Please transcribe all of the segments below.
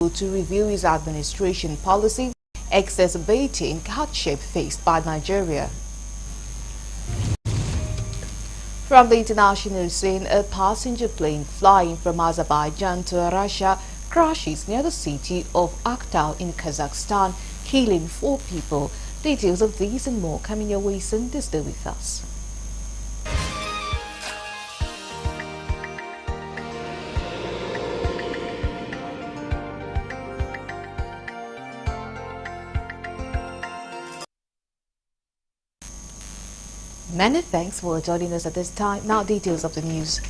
Tinubu to review his administration policy, exacerbating hardship faced by Nigeria. From the international scene, a passenger plane flying from Azerbaijan to Russia crashes near the city of Aktau in Kazakhstan, killing 4 people. Details of these and more coming your way soon. Stay with us. Many thanks for joining us at this time. Now details of the news.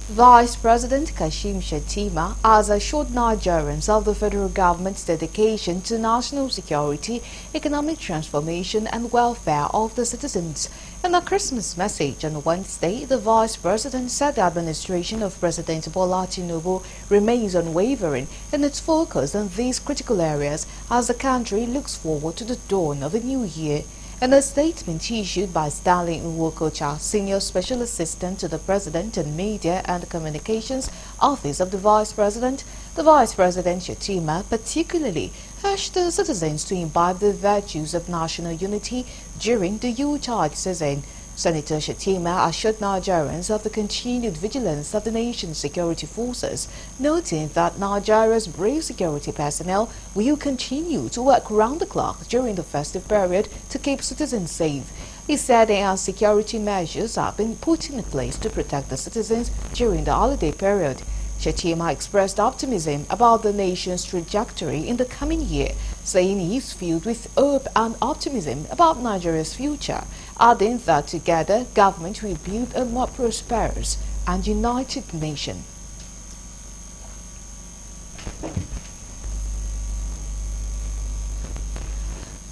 Vice President Kashim Shettima has assured Nigerians of the federal government's dedication to national security, economic transformation and welfare of the citizens. In a Christmas message on Wednesday, the Vice President said the administration of President Bola Tinubu remains unwavering in its focus on these critical areas as the country looks forward to the dawn of a new year. In a statement issued by Stanley Nwokocha, Senior Special Assistant to the President in Media and Communications Office of the Vice President, the Vice President Shettima particularly urged the citizens to imbibe the virtues of national unity during the Yuletide season. Senator Shettima assured Nigerians of the continued vigilance of the nation's security forces, noting that Nigeria's brave security personnel will continue to work round the clock during the festive period to keep citizens safe. He said enhanced security measures have been put in place to protect the citizens during the holiday period. Shettima expressed optimism about the nation's trajectory in the coming year, saying he is filled with hope and optimism about Nigeria's future, adding that together government will build a more prosperous and united nation.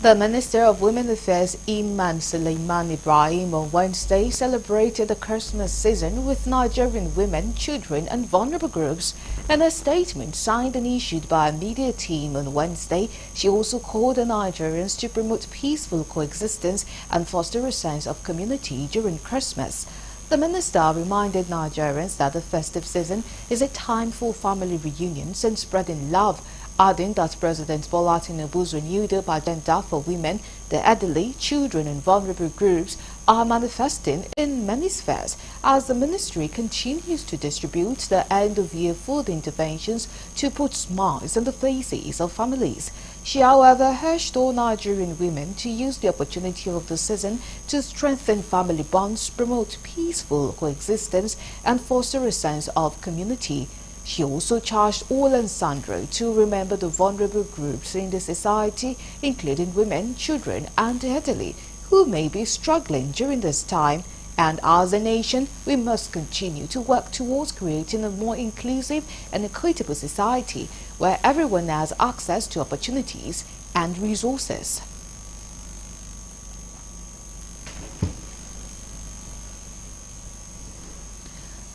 The Minister of Women Affairs Iman Suleiman Ibrahim on Wednesday celebrated the Christmas season with Nigerian women, children and vulnerable groups. In a statement signed and issued by a media team on Wednesday, she also called on Nigerians to promote peaceful coexistence and foster a sense of community during Christmas. The minister reminded Nigerians that the festive season is a time for family reunions and spreading love, adding that President Bola Tinubu's renewed agenda for women, the elderly, children and vulnerable groups are manifesting in many spheres as the ministry continues to distribute the end-of-year food interventions to put smiles on the faces of families. She, however, urged all Nigerian women to use the opportunity of the season to strengthen family bonds, promote peaceful coexistence and foster a sense of community. She also charged all and sundry to remember the vulnerable groups in the society, including women, children and the elderly, who may be struggling during this time. And as a nation, we must continue to work towards creating a more inclusive and equitable society where everyone has access to opportunities and resources.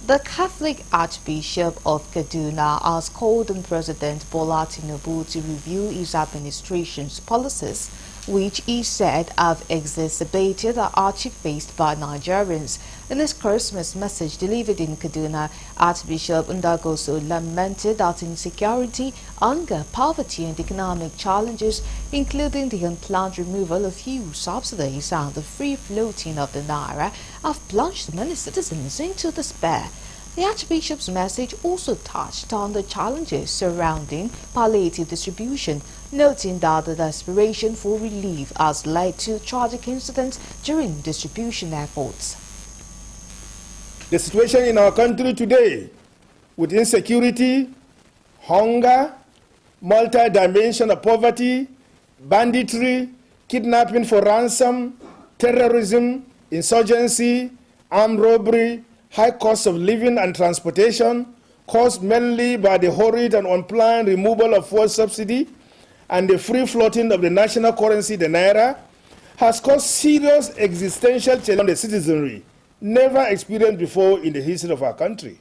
The Catholic Archbishop of Kaduna has called on President Bola Tinubu to review his administration's policies, which he said have exacerbated the hardship faced by Nigerians. In his Christmas message delivered in Kaduna, Archbishop Ndagoso lamented that insecurity, hunger, poverty and economic challenges, including the unplanned removal of huge subsidies and the free floating of the naira, have plunged many citizens into despair. The Archbishop's message also touched on the challenges surrounding palliative distribution, noting that the desperation for relief has led to tragic incidents during distribution efforts. The situation in our country today, with insecurity, hunger, multi-dimension of poverty, banditry, kidnapping for ransom, terrorism, insurgency, armed robbery, high cost of living and transportation, caused mainly by the hurried and unplanned removal of fuel subsidy and the free floating of the national currency, the naira, has caused serious existential challenge on the citizenry, never experienced before in the history of our country.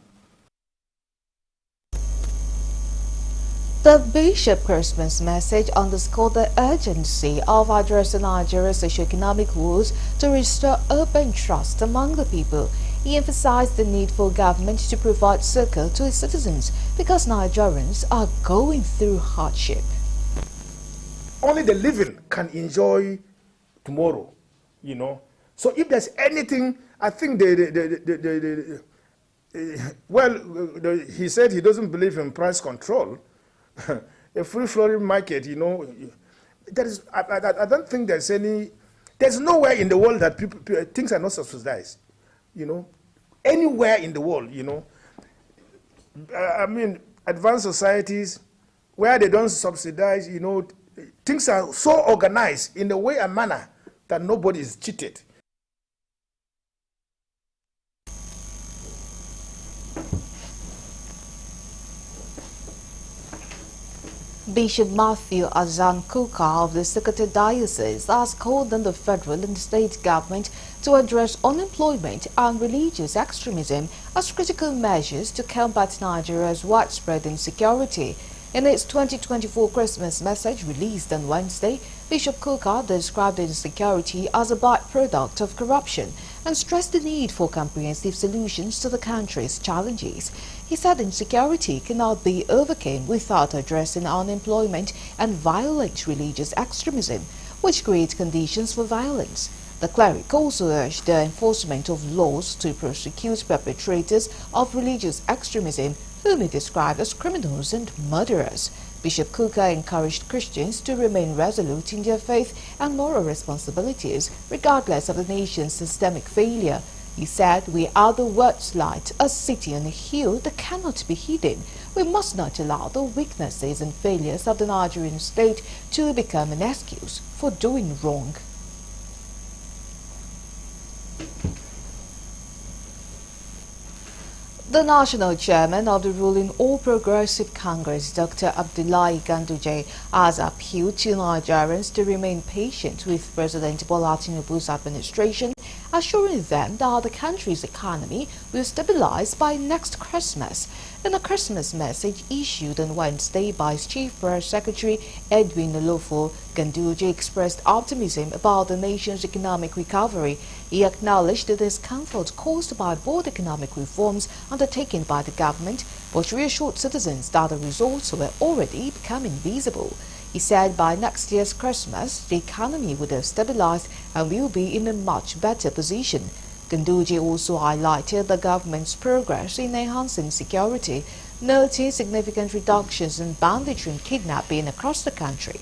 The Bishop's Christmas message underscored the urgency of addressing Nigeria's socio-economic woes to restore hope and trust among the people. He emphasized the need for government to provide succor to its citizens because Nigerians are going through hardship. Only the living can enjoy tomorrow, you know. So if there's anything, I think he said he doesn't believe in price control. A free-flowing market, you know, I don't think there's nowhere in the world that things are not subsidized, you know. Anywhere in the world, you know. I mean, advanced societies where they don't subsidize, you know, things are so organized in a way and manner that nobody is cheated. Bishop Matthew Azan Kuka of the Sokoto Diocese has called on the federal and state government to address unemployment and religious extremism as critical measures to combat Nigeria's widespread insecurity. In its 2024 Christmas message released on Wednesday, Bishop Kuka described insecurity as a byproduct of corruption and stressed the need for comprehensive solutions to the country's challenges. He said insecurity cannot be overcome without addressing unemployment and violent religious extremism, which create conditions for violence. The cleric also urged the enforcement of laws to prosecute perpetrators of religious extremism, whom he described as criminals and murderers. Bishop Kuka encouraged Christians to remain resolute in their faith and moral responsibilities, regardless of the nation's systemic failure. He said, "We are the world's light, a city on a hill that cannot be hidden. We must not allow the weaknesses and failures of the Nigerian state to become an excuse for doing wrong." The national chairman of the ruling All Progressive Congress, Dr. Abdullahi Ganduje, has appealed to Nigerians to remain patient with President Bola Tinubu's administration, assuring them that the country's economy will stabilize by next Christmas. In a Christmas message issued on Wednesday by his Chief Press Secretary Edwin Olofo, Ganduje expressed optimism about the nation's economic recovery. He acknowledged the discomfort caused by bold economic reforms undertaken by the government, but reassured citizens that the results were already becoming visible. He said by next year's Christmas, the economy would have stabilized and will be in a much better position. Ganduje also highlighted the government's progress in enhancing security, noting significant reductions in banditry and kidnapping across the country.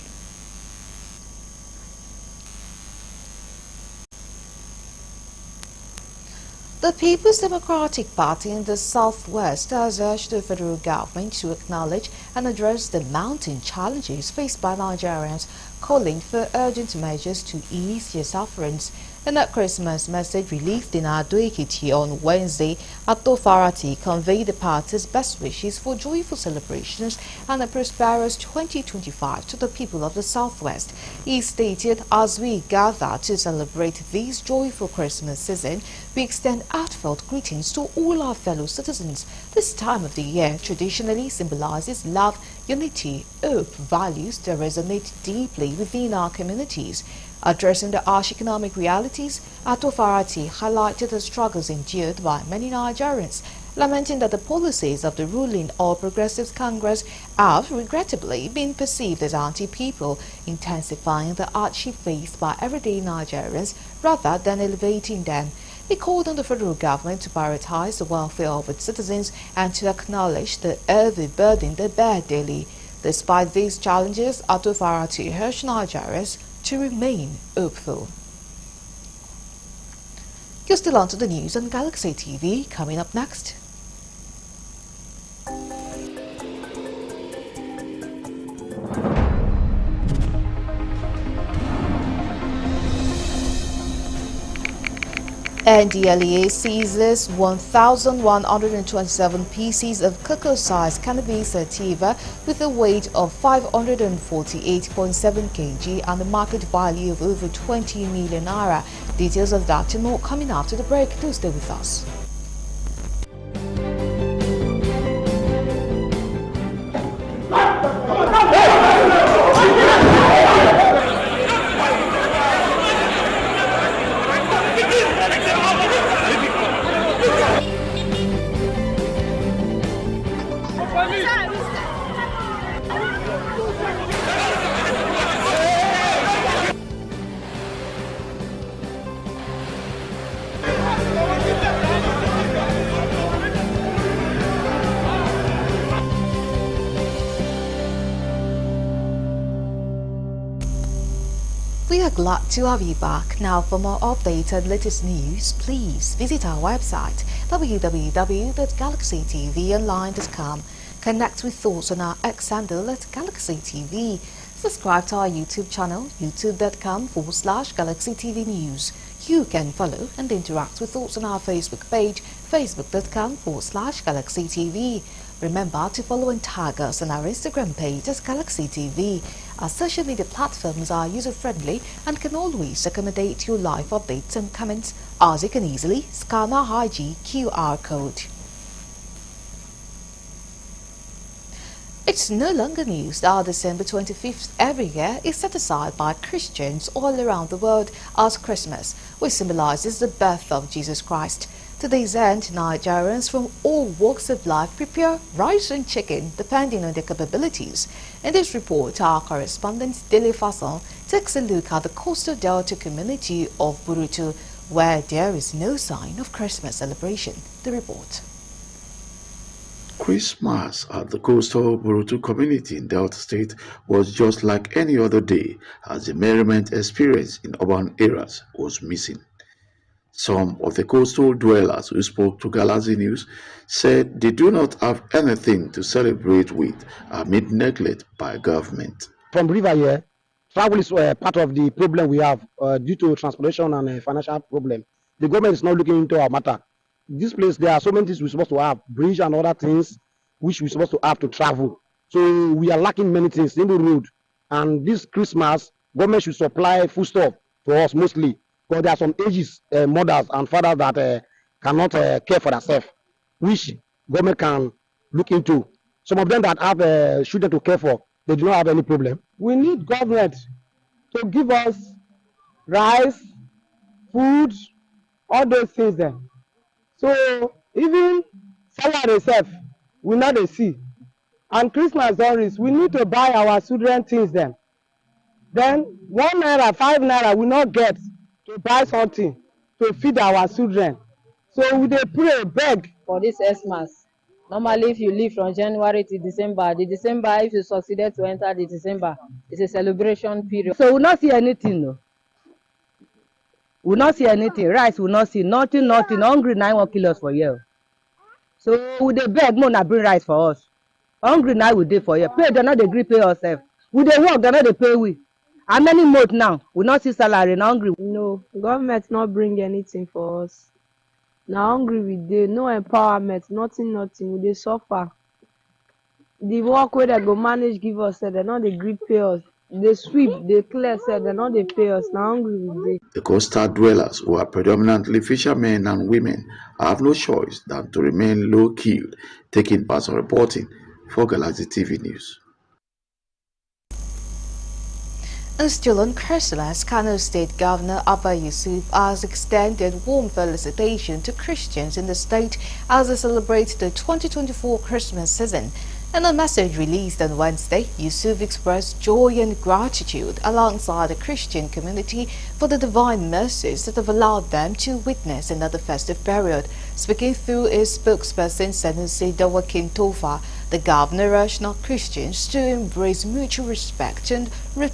The People's Democratic Party in the Southwest has urged the federal government to acknowledge and address the mounting challenges faced by Nigerians, calling for urgent measures to ease their sufferings. In a Christmas message released in Ado-Ekiti on Wednesday, Ato Farati conveyed the party's best wishes for joyful celebrations and a prosperous 2025 to the people of the Southwest. He stated, "As we gather to celebrate this joyful Christmas season, we extend heartfelt greetings to all our fellow citizens. This time of the year traditionally symbolizes love, unity, hope, values that resonate deeply within our communities." Addressing the harsh economic realities, Ato Farati highlighted the struggles endured by many Nigerians, lamenting that the policies of the ruling All Progressives Congress have regrettably been perceived as anti-people, intensifying the hardship faced by everyday Nigerians rather than elevating them. He called on the federal government to prioritize the welfare of its citizens and to acknowledge the heavy burden they bear daily. Despite these challenges, Ato Farati urged Nigerians to remain hopeful. You're still on to the news on Galaxy TV. Coming up next. NDLEA seizes 1,127 pieces of cocoa-sized cannabis sativa with a weight of 548.7 kg and a market value of over 20 million naira. Details of that and more coming after the break. Do stay with us. We are glad to have you back. Now, for more updates and latest news, please visit our website www.galaxytvonline.com. Connect with thoughts on our X handle at Galaxy TV. Subscribe to our YouTube channel, youtube.com/Galaxy TV News. You can follow and interact with thoughts on our Facebook page, facebook.com/Galaxy TV. Remember to follow and tag us on our Instagram page as Galaxy TV. Our social media platforms are user-friendly and can always accommodate your live updates and comments, as you can easily scan our IG QR code. It's no longer news that December 25th every year is set aside by Christians all around the world as Christmas, which symbolizes the birth of Jesus Christ. To this end, Nigerians from all walks of life prepare rice and chicken depending on their capabilities. In this report, our correspondent Dele Fason takes a look at the coastal delta community of Burutu, where there is no sign of Christmas celebration. The report. Christmas at the coastal Burutu community in Delta State was just like any other day, as the merriment experience in urban areas was missing. Some of the coastal dwellers who spoke to Galaxy News said they do not have anything to celebrate with amid neglect by government. From river here, travel is part of the problem we have due to transportation and financial problem. The government is not looking into our matter. This place, there are so many things we're supposed to have, bridge and other things which we're supposed to have to travel. So we are lacking many things in the road. And this Christmas, government should supply foodstuff to us mostly. Because there are some ages, mothers and fathers that cannot care for themselves, which government can look into. Some of them that have children to care for, they do not have any problem. We need government to give us rice, food, all those things then. So even salary itself, we not see. And Christmas always, we need to buy our children things then. Then 1 naira, 5 naira, we not get to buy something to feed our children. So we dey pray, beg. For this Xmas, normally if you live from January to December, if you succeeded to enter the December, it's a celebration period. So we not see anything, no. We not see anything. Rice, we not see nothing. Hungry, 9 kilos for you. So we dey beg, more na bring rice for us. Hungry now we dey for you. Pay, they not dey gree pay ourselves. We dey work, they not dey pay we. How many months now? We not see salary, na hungry. No, government not bring anything for us. Now hungry we dey, no empowerment, nothing. We dey suffer. The work where they go manage give us, they not dey gree pay us. They sweep, they clear, they not dey pay us. Now hungry we dey. The coastal dwellers, who are predominantly fishermen and women, have no choice than to remain low-key, taking part in reporting for Galaxy TV News. And still on Christmas, Kano State Governor Abba Yusuf has extended warm felicitation to Christians in the state as they celebrate the 2024 Christmas season. In a message released on Wednesday, Yusuf expressed joy and gratitude alongside the Christian community for the divine mercies that have allowed them to witness another festive period. Speaking through his spokesperson, Sanusi Dawakin Tofa, the governor urged non-Christians to embrace mutual respect and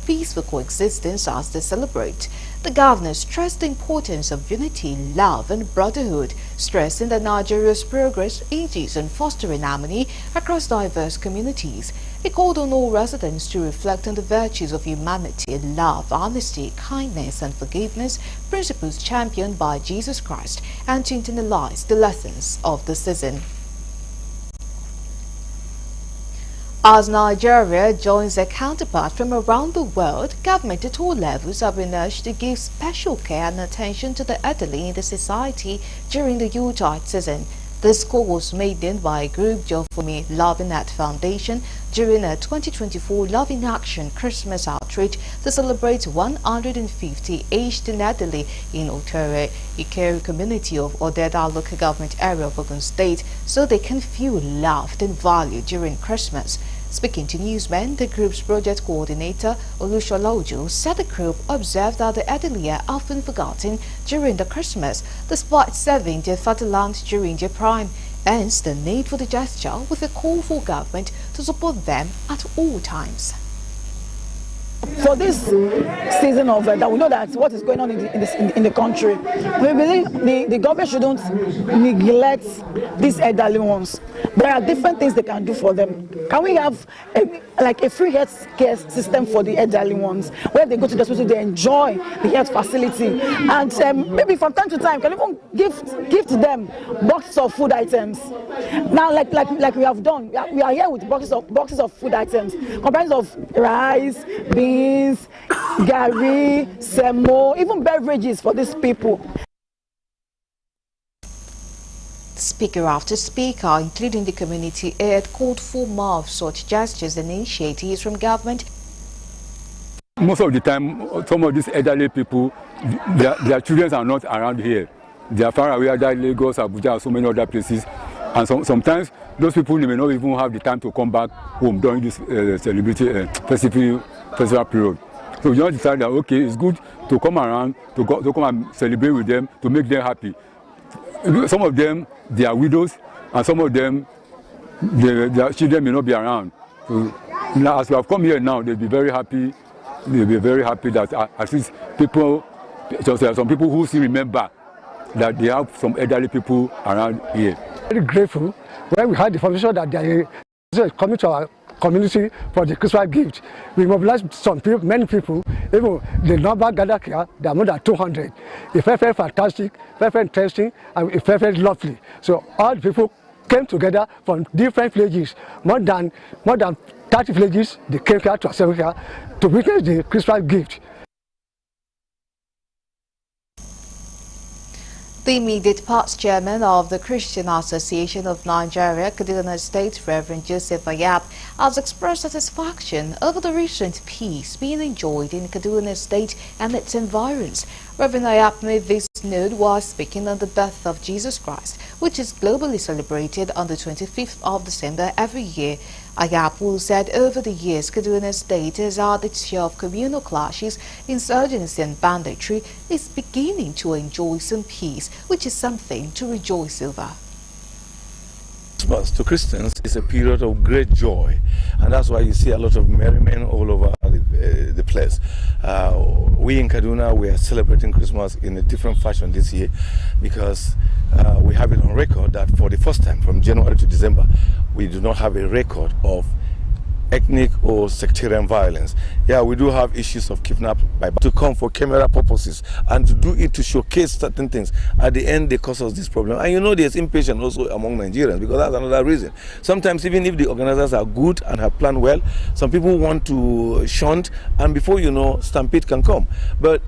peaceful coexistence as they celebrate. The governor stressed the importance of unity, love and brotherhood, stressing that Nigeria's progress hinges on fostering harmony across diverse communities. He called on all residents to reflect on the virtues of humanity, love, honesty, kindness and forgiveness, principles championed by Jesus Christ, and to internalize the lessons of the season. As Nigeria joins their counterparts from around the world, government at all levels have been urged to give special care and attention to the elderly in the society during the Yuletide season. This call was made in by a group joined for me Love in Act Foundation during a 2024 Love in Action Christmas outreach to celebrate 150 aged and elderly in Otere, Ikere community of Odeda local government area of Ogun State, so they can feel loved and valued during Christmas. Speaking to newsmen, the group's project coordinator, Olushola Ojo, said the group observed that the elderly are often forgotten during the Christmas, despite serving their fatherland during their prime. Hence, the need for the gesture with a call for government to support them at all times. For this season of that, we know that what is going on in the country, we believe the government shouldn't neglect these elderly ones. There are different things they can do for them. Can we have a free health care system for the elderly ones, where they go to the hospital, they enjoy the health facility, and maybe from time to time can even give to them boxes of food items. Now, like we have done, we are here with boxes of food items, comprised of rice, beans, gari, semo, even beverages for these people. Speaker after speaker, including the community head, called for more of such gestures and initiatives from government. Most of the time, some of these elderly people, their children are not around here. They are far away, either Lagos, Abuja, or so many other places. And sometimes those people may not even have the time to come back home during this festival period. So we just decided that, okay, it's good to come around, to come and celebrate with them, to make them happy. Some of them, they are widows, and some of them, their children may not be around. So now, as we have come here now, they'll be very happy. They'll be very happy that at least people, just there are some people who still remember that they have some elderly people around here. Very grateful when we had the information that they are coming to our community for the Christmas gift. We mobilized some people, many people, even the number gathered here, there are more than 200. It's very, very fantastic, very, very interesting, and it's very, very lovely. So all the people came together from different villages, more than 30 villages. They came here to assemble here to witness the Christmas gift. The immediate past chairman of the Christian Association of Nigeria, Kaduna State, Reverend Joseph Ayap, has expressed satisfaction over the recent peace being enjoyed in Kaduna State and its environs. Reverend Ayap made this known while speaking on the birth of Jesus Christ, which is globally celebrated on the 25th of December every year. Ayap, who said over the years Kaduna State has had its share of communal clashes, insurgency and banditry, is beginning to enjoy some peace, which is something to rejoice over. Christmas to Christians is a period of great joy, and that's why you see a lot of merriment all over the place. We in Kaduna, we are celebrating Christmas in a different fashion this year because we have it on record that for the first time from January to December, we do not have a record of ethnic or sectarian violence. Yeah, we do have issues of kidnapping to come for camera purposes and to do it to showcase certain things. At the end, they cause us this problem. And you know there's impatience also among Nigerians because that's another reason. Sometimes even if the organizers are good and have planned well, some people want to shunt, and before you know, stampede can come. But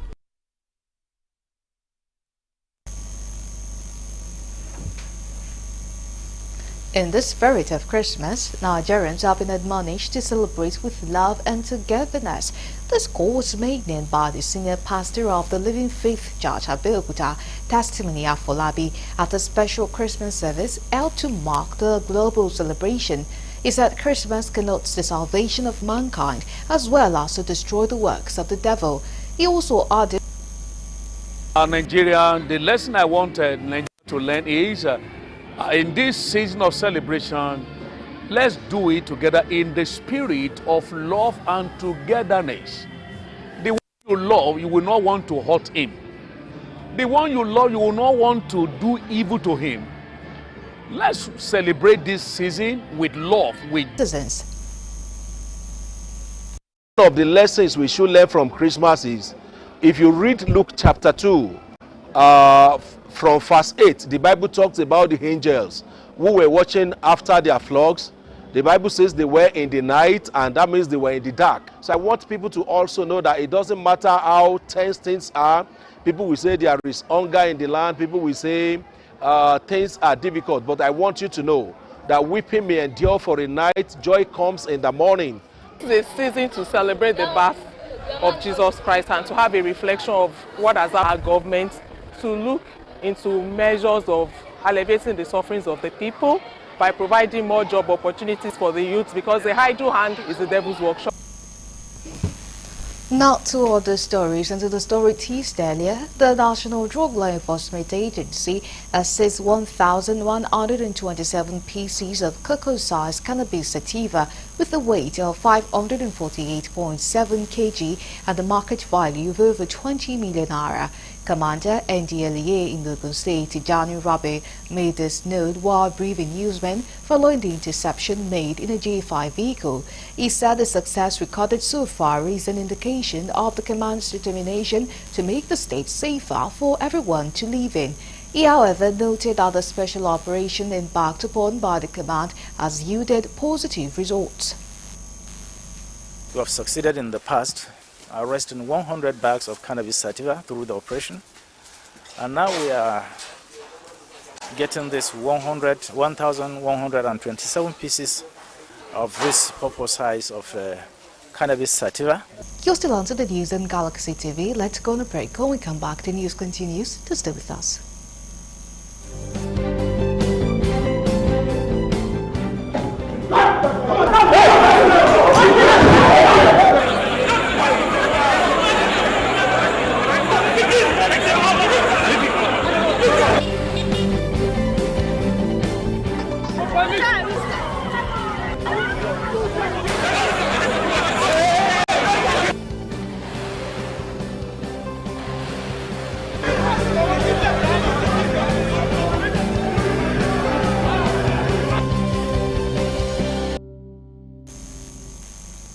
in the spirit of Christmas, Nigerians have been admonished to celebrate with love and togetherness. This call was made known by the senior pastor of the Living Faith Church, Abeokuta, Testimony Afolabi, at a special Christmas service held to mark the global celebration. He said Christmas connotes the salvation of mankind as well as to destroy the works of the devil. He also added, Nigeria, the lesson I wanted Nigeria to learn is in this season of celebration, let's do it together in the spirit of love and togetherness. The one you love, you will not want to hurt him. The one you love, you will not want to do evil to him. Let's celebrate this season with love, with citizens. One of the lessons we should learn from Christmas is, if you read Luke chapter 2, from verse 8, the Bible talks about the angels who were watching after their flocks. The Bible says they were in the night, and that means they were in the dark. So I want people to also know that it doesn't matter how tense things are. People will say there is hunger in the land. People will say things are difficult. But I want you to know that weeping may endure for a night, joy comes in the morning. It's a season to celebrate the birth of Jesus Christ and to have a reflection of what has our government to look into measures of alleviating the sufferings of the people by providing more job opportunities for the youth, because the idle hand is the devil's workshop. Now to other stories, and to the story teased earlier, the National Drug Law Enforcement Agency has seized 1,127 pieces of cocoa-sized cannabis sativa with a weight of 548.7 kg and a market value of over 20 million naira. Commander NDLEA in Ogun State, Tijani Rabe, made this known while briefing newsmen following the interception made in a J5 vehicle. He said the success recorded so far is an indication of the command's determination to make the state safer for everyone to live in. He, however, noted that the special operation embarked upon by the command has yielded positive results. We have succeeded in the past arresting 100 bags of cannabis sativa through the operation, and now we are getting this 1,127 pieces of this purple size of cannabis sativa. You're still on to the news on Galaxy TV. Let's go on a break. When we come back, the news continues. To stay with us.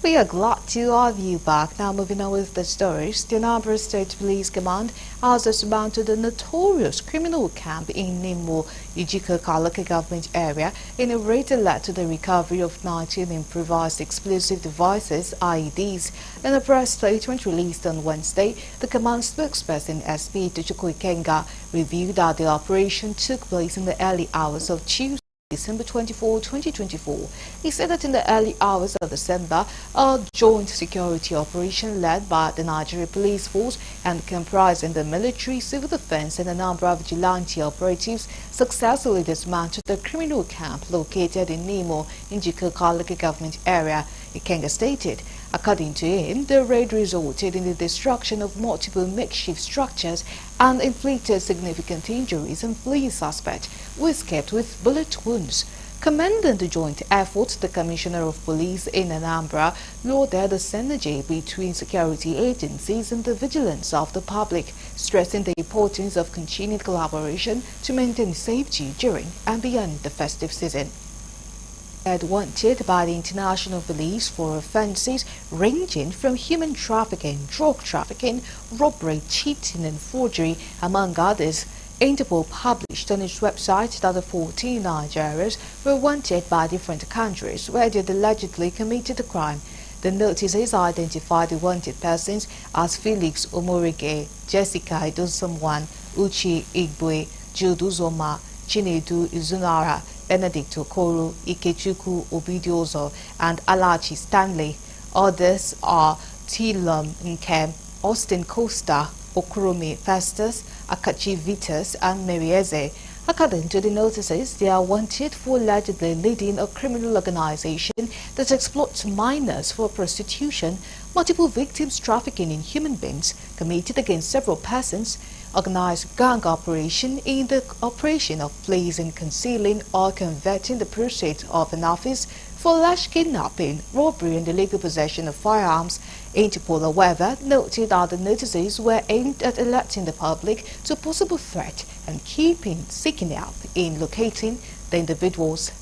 We are glad to have you back. Now moving on with the stories. The Anambra State Police Command has dismantled a notorious criminal camp in Nimo, Ijikota local government area in a raid that led to the recovery of 19 improvised explosive devices, IEDs. In a press statement released on Wednesday, the command spokesperson SP Tochukwu Ikenga reviewed that the operation took place in the early hours of Tuesday, December 24, 2024. He said that in the early hours of December, a joint security operation led by the Nigeria Police Force and comprising the military, civil defense and a number of vigilante operatives successfully dismantled the criminal camp located in Nimo, in Ijikota local government area. Ikenga stated, according to him, the raid resulted in the destruction of multiple makeshift structures and inflicted significant injuries on fleeing suspects who escaped with bullet wounds. Commending the joint effort, the Commissioner of Police in Anambra lauded the synergy between security agencies and the vigilance of the public, stressing the importance of continued collaboration to maintain safety during and beyond the festive season. Wanted by the International Police for offences ranging from human trafficking, drug trafficking, robbery, cheating and forgery, among others. Interpol published on its website that the 14 Nigerians were wanted by different countries where they had allegedly committed the crime. The notices identified the wanted persons as Felix Omorige, Jessica Idosomwan, Uchi Igwe, Jude Uzoma, Chinedu Izunara, Benedict Okoro, Ikechukwu Obidiozo, and Alachi Stanley. Others are Tilum Nkem, Austin Costa, Okrome Festus, Akachi Vitus, and Merieze. According to the notices, they are wanted for allegedly leading a criminal organization that exploits minors for prostitution, multiple victims trafficking in human beings committed against several persons, organized gang operation in the operation of placing, concealing or converting the proceeds of an office for alleged kidnapping, robbery and illegal possession of firearms. Interpol, however, noted that the notices were aimed at alerting the public to possible threat and seeking help in locating the individuals.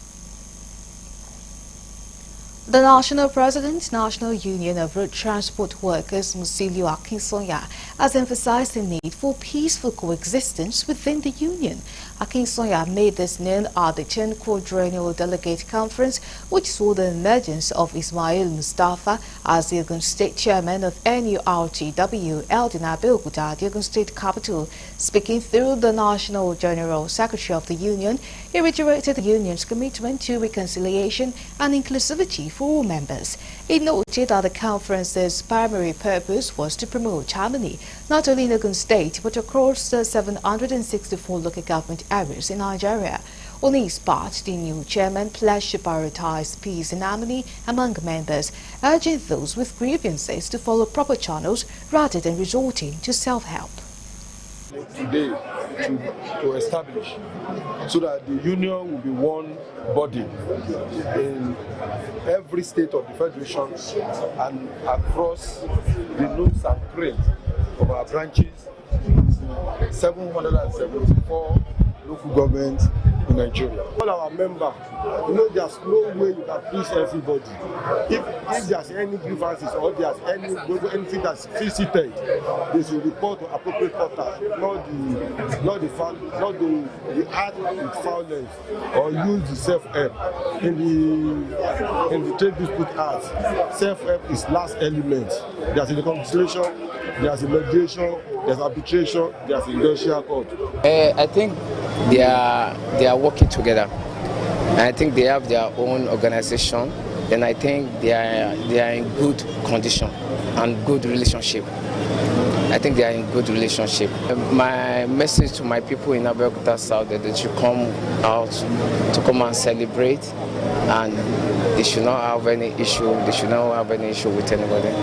The National President, National Union of Road Transport Workers, Musiliu Akinsonya, has emphasized the need for peaceful coexistence within the union. Akinsonya made this known at the 10th Quadrennial Delegate Conference, which saw the emergence of Ismail Mustafa as the Ogun State Chairman of NURTW, held in Abeokuta, the Ogun State capital. Speaking through the National General Secretary of the Union, he reiterated the union's commitment to reconciliation and inclusivity for all members. He noted that the conference's primary purpose was to promote harmony, not only in Ogun State, but across the 764 local government areas in Nigeria. On his part, the new chairman pledged to prioritize peace and harmony among members, urging those with grievances to follow proper channels rather than resorting to self-help. Today, to establish, so that the union will be one body in every state of the federation and across the nooks and crannies of our branches, 774 local governments in Nigeria. All our members, there's no way you can please everybody. If there's any grievances or there's anything that's visited, they should report to appropriate portals, not the act with violence or use the self-help. In the Trade Dispute Act, self-help is last element. There's a reconciliation, there's a mediation, there's arbitration, there's a industrial court. I think they are working together. I think they have their own organization, and I think they are in good condition and good relationship. I think they are in good relationship. My message to my people in Abeokuta South is that they should come out to come and celebrate, and they should not have any issue. They should not have any issue with anybody.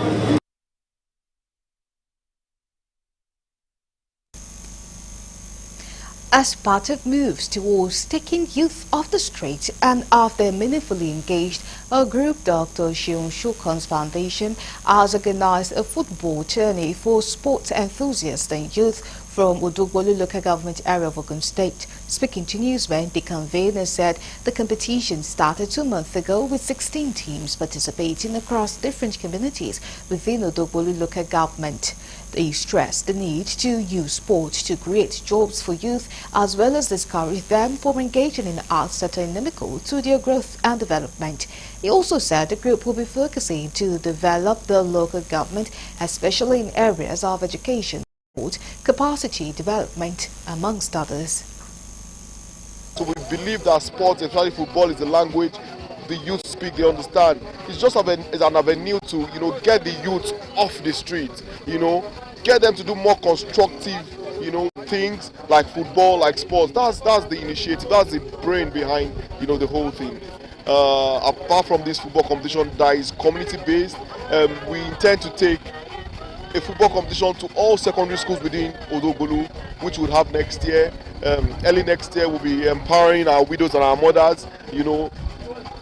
As part of moves towards taking youth off the streets and after meaningfully engaged, a group, Dr. Seun Shukon's Foundation, has organized a football tourney for sports enthusiasts and youth from Odogbolu local government area of Ogun State. Speaking to newsmen, the convener said the competition started 2 months ago with 16 teams participating across different communities within Odogbolu local government. They stressed the need to use sports to create jobs for youth as well as discourage them from engaging in arts that are inimical to their growth and development. He also said the group will be focusing to develop the local government, especially in areas of education, capacity development, amongst others. So we believe that sports, especially football, is the language the youth speak, they understand. It's just an avenue to, get the youth off the street, get them to do more constructive, things like football, like sports. That's the initiative, that's the brain behind, the whole thing. Apart from this football competition that is community-based, we intend to take a football competition to all secondary schools within Odogbolu, which we'll have next year. Early next year, we'll be empowering our widows and our mothers,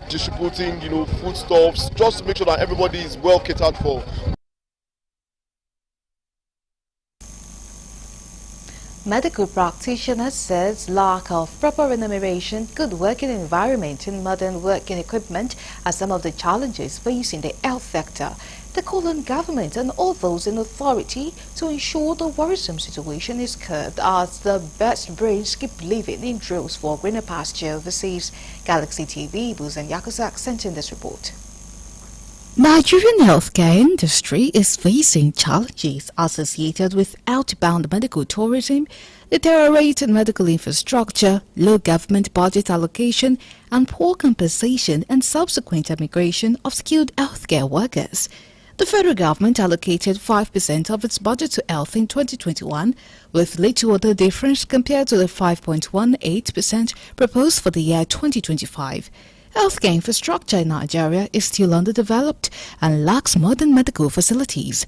distributing, foodstuffs, just to make sure that everybody is well catered for. Medical practitioners says lack of proper remuneration, good working environment and modern working equipment are some of the challenges facing the health sector. They call on government and all those in authority to ensure the worrisome situation is curbed as the best brains keep living in droves for greener pasture overseas. Galaxy TV, Buz and Yakusak sent in this report. Nigerian healthcare industry is facing challenges associated with outbound medical tourism, deteriorating medical infrastructure, low government budget allocation, and poor compensation and subsequent immigration of skilled healthcare workers. The federal government allocated 5% of its budget to health in 2021, with little other difference compared to the 5.18% proposed for the year 2025. Healthcare infrastructure in Nigeria is still underdeveloped and lacks modern medical facilities.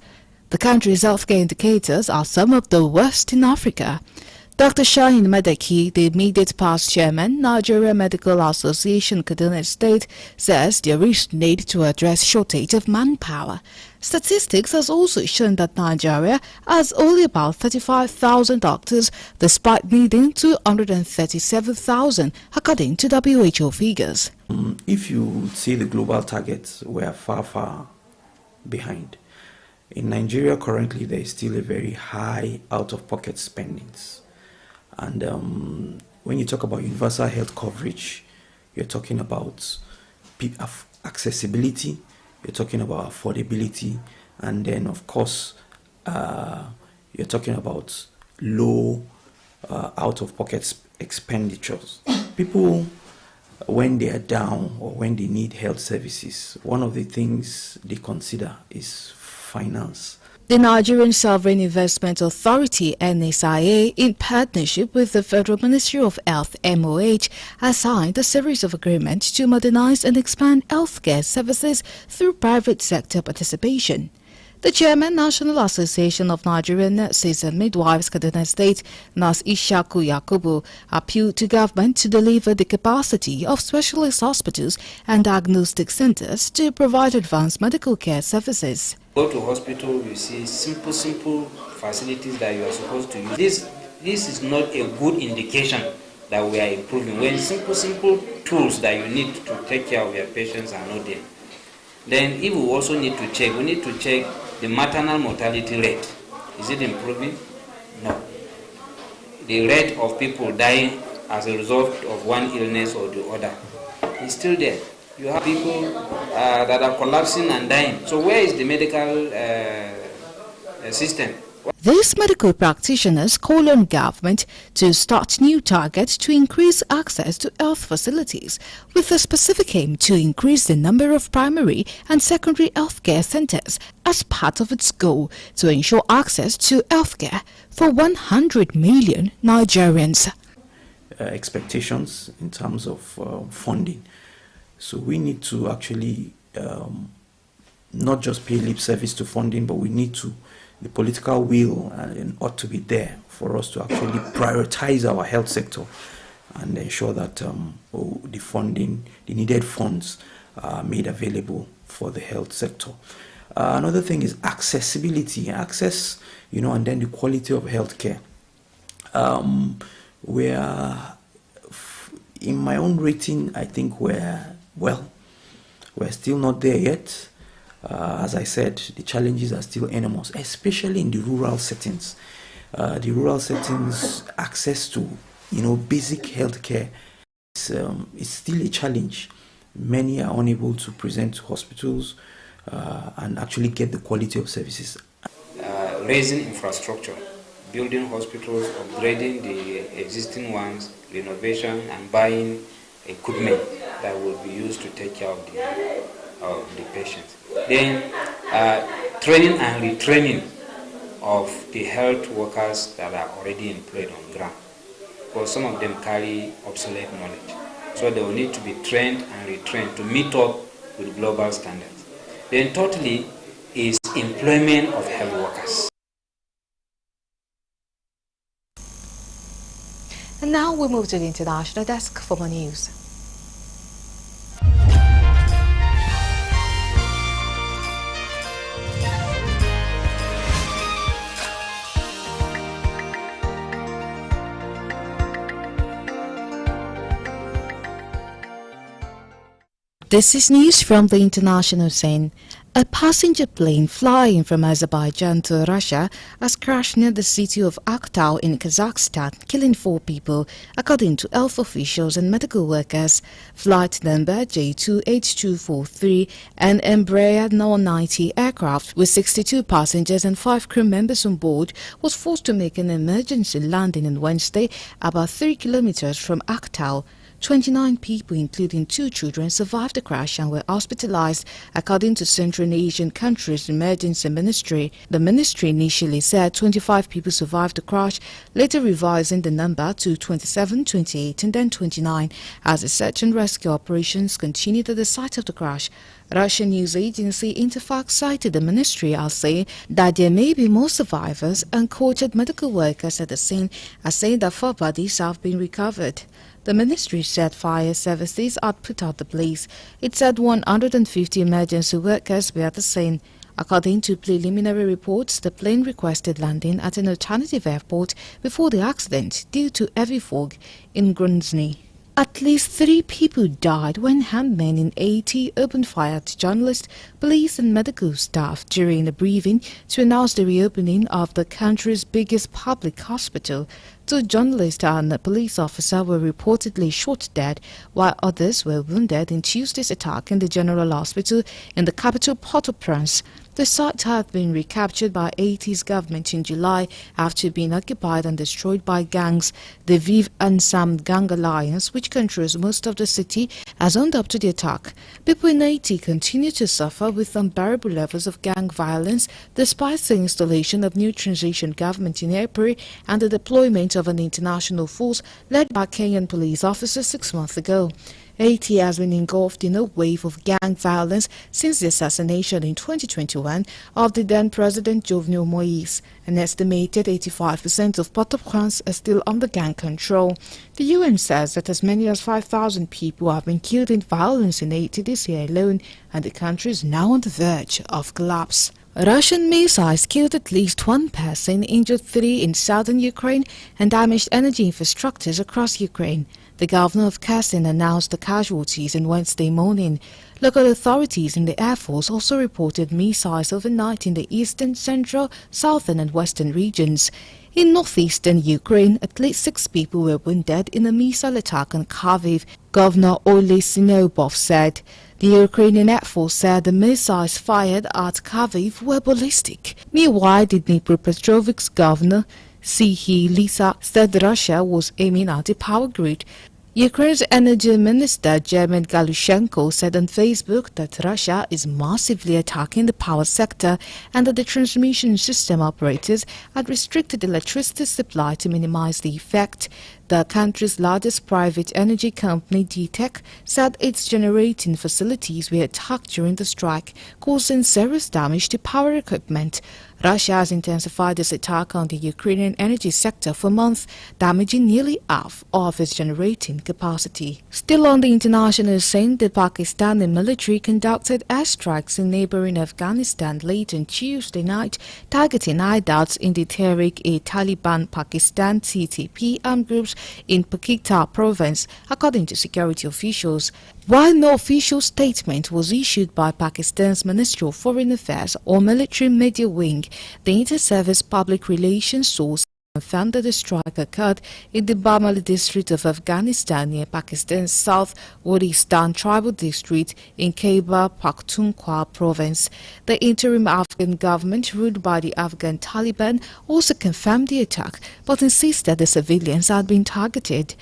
The country's healthcare indicators are some of the worst in Africa. Dr. Shahin Madaki, the immediate past chairman, Nigeria Medical Association Kaduna State, says there is need to address shortage of manpower. Statistics has also shown that Nigeria has only about 35,000 doctors, despite needing 237,000, according to WHO figures. If you see the global targets, we are far behind. In Nigeria currently, there is still a very high out-of-pocket spendings. And when you talk about universal health coverage, you're talking about accessibility, you're talking about affordability, and then of course you're talking about low out-of-pocket expenditures. People, when they are down or when they need health services, one of the things they consider is finance. The Nigerian Sovereign Investment Authority, NSIA, in partnership with the Federal Ministry of Health, MOH, has signed a series of agreements to modernize and expand healthcare services through private sector participation. The chairman, National Association of Nigerian Nurses and Midwives, Kaduna State, Nurse Ishaku Yakubu, appealed to government to deliver the capacity of specialist hospitals and diagnostic centers to provide advanced medical care services. Go to hospital, you see simple facilities that you are supposed to use. This is not a good indication that we are improving. When simple tools that you need to take care of your patients are not there. Then if we also need to check the maternal mortality rate. Is it improving? No. The rate of people dying as a result of one illness or the other is still there. You have people that are collapsing and dying. So where is the medical system? These medical practitioners call on government to start new targets to increase access to health facilities, with a specific aim to increase the number of primary and secondary healthcare centers as part of its goal to ensure access to healthcare for 100 million Nigerians. Expectations in terms of funding. So we need to actually not just pay lip service to funding, but we need to, the political will ought to be there for us to actually prioritize our health sector and ensure that the funding, the needed funds are made available for the health sector. Another thing is accessibility, and then the quality of healthcare. In my own rating, I think we're still not there yet. As I said, the challenges are still enormous, especially in the rural settings. Access to, basic healthcare is still a challenge. Many are unable to present to hospitals and actually get the quality of services. Raising infrastructure, building hospitals, upgrading the existing ones, renovation, and buying equipment that will be used to take care of the patients. Then training and retraining of the health workers that are already employed on ground, because some of them carry obsolete knowledge. So they will need to be trained and retrained to meet up with global standards. Then thirdly is employment of health workers. And now we move to the international desk for more news. This is news from the international scene. A passenger plane flying from Azerbaijan to Russia has crashed near the city of Aktau in Kazakhstan, killing 4 people, according to health officials and medical workers. Flight number J28243, an Embraer 990 aircraft with 62 passengers and 5 crew members on board, was forced to make an emergency landing on Wednesday about 3 kilometers from Aktau. 29 people, including 2 children, survived the crash and were hospitalized, according to Central Asian countries' emergency ministry. The ministry initially said 25 people survived the crash, later revising the number to 27, 28 and then 29 as the search and rescue operations continued at the site of the crash. Russian news agency Interfax cited the ministry as saying that there may be more survivors and quoted medical workers at the scene as saying that 4 bodies have been recovered. The ministry said fire services had put out the blaze. It said 150 emergency workers were at the scene. According to preliminary reports, the plane requested landing at an alternative airport before the accident due to heavy fog in Grozny. At least 3 people died when handmen in Haiti opened fire at journalists, police and medical staff during a briefing to announce the reopening of the country's biggest public hospital. 2 journalists and a police officer were reportedly shot dead, while others were wounded in Tuesday's attack in the General Hospital in the capital Port-au-Prince. The site had been recaptured by Haiti's government in July after being occupied and destroyed by gangs. The Vive Ensemble Gang Alliance, which controls most of the city, has owned up to the attack. People in Haiti continue to suffer with unbearable levels of gang violence despite the installation of new transition government in April and the deployment of an international force led by Kenyan police officers 6 months ago. Haiti has been engulfed in a wave of gang violence since the assassination in 2021 of the then President Jovenel Moïse. An estimated 85% of Port-au-Prince are still under gang control. The UN says that as many as 5,000 people have been killed in violence in Haiti this year alone, and the country is now on the verge of collapse. Russian missiles killed at least one person, injured 3 in southern Ukraine, and damaged energy infrastructures across Ukraine. The governor of Kherson announced the casualties on Wednesday morning. Local authorities in the Air Force also reported missiles overnight in the eastern, central, southern and western regions. In northeastern Ukraine, at least 6 people were wounded in a missile attack on Kharkiv, Governor Oleh Sinobov said. The Ukrainian Air Force said the missiles fired at Kharkiv were ballistic. Meanwhile, the Dnipropetrovsk's governor, Serhiy Lisa, said Russia was aiming at the power grid. Ukraine's energy minister, German Galushenko, said on Facebook that Russia is massively attacking the power sector and that the transmission system operators had restricted electricity supply to minimize the effect. The country's largest private energy company, DTEK, said its generating facilities were attacked during the strike, causing serious damage to power equipment. Russia has intensified its attack on the Ukrainian energy sector for months, damaging nearly half of its generating capacity. Still on the international scene, the Pakistani military conducted airstrikes in neighboring Afghanistan late on Tuesday night, targeting hideouts in the Tehrik-e-Taliban Pakistan (TTP) armed groups in Paktika province, according to security officials. While no official statement was issued by Pakistan's Ministry of Foreign Affairs or military media wing, the inter-service public relations source confirmed that the strike occurred in the Bamali district of Afghanistan near Pakistan's South Waziristan tribal district in Khyber Pakhtunkhwa province. The interim Afghan government, ruled by the Afghan Taliban, also confirmed the attack but insisted the civilians had been targeted.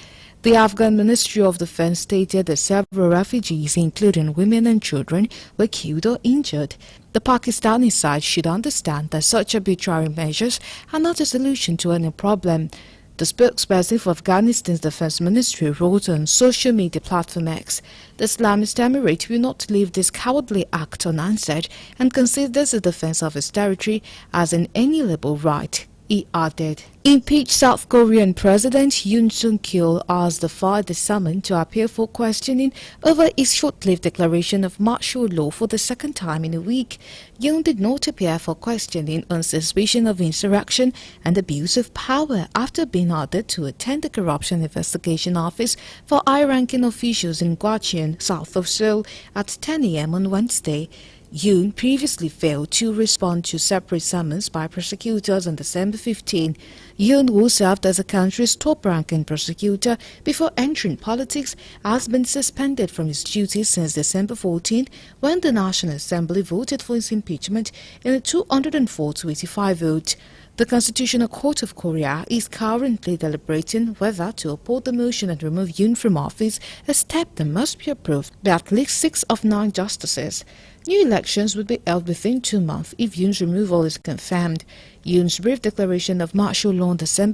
The Afghan Ministry of Defense stated that several refugees, including women and children, were killed or injured. The Pakistani side should understand that such arbitrary measures are not a solution to any problem. The spokesperson for Afghanistan's Defense Ministry wrote on social media platform X, "The Islamist Emirate will not leave this cowardly act unanswered and considers the defense of its territory as an inalienable right." He added. Impeached South Korean President Yoon Suk-yeol has defied the summon to appear for questioning over his short-lived declaration of martial law for the second time in a week. Yoon did not appear for questioning on suspicion of insurrection and abuse of power after being ordered to attend the Corruption Investigation Office for high-ranking officials in Gwacheon, south of Seoul, at 10 a.m. on Wednesday. Yoon previously failed to respond to separate summons by prosecutors on December 15. Yoon, who served as the country's top-ranking prosecutor before entering politics, has been suspended from his duties since December 14, when the National Assembly voted for his impeachment in a 204-85 vote. The Constitutional Court of Korea is currently deliberating whether to uphold the motion and remove Yoon from office, a step that must be approved by at least 6 of 9 justices. New elections would be held within 2 months if Yoon's removal is confirmed. Yoon's brief declaration of martial law on December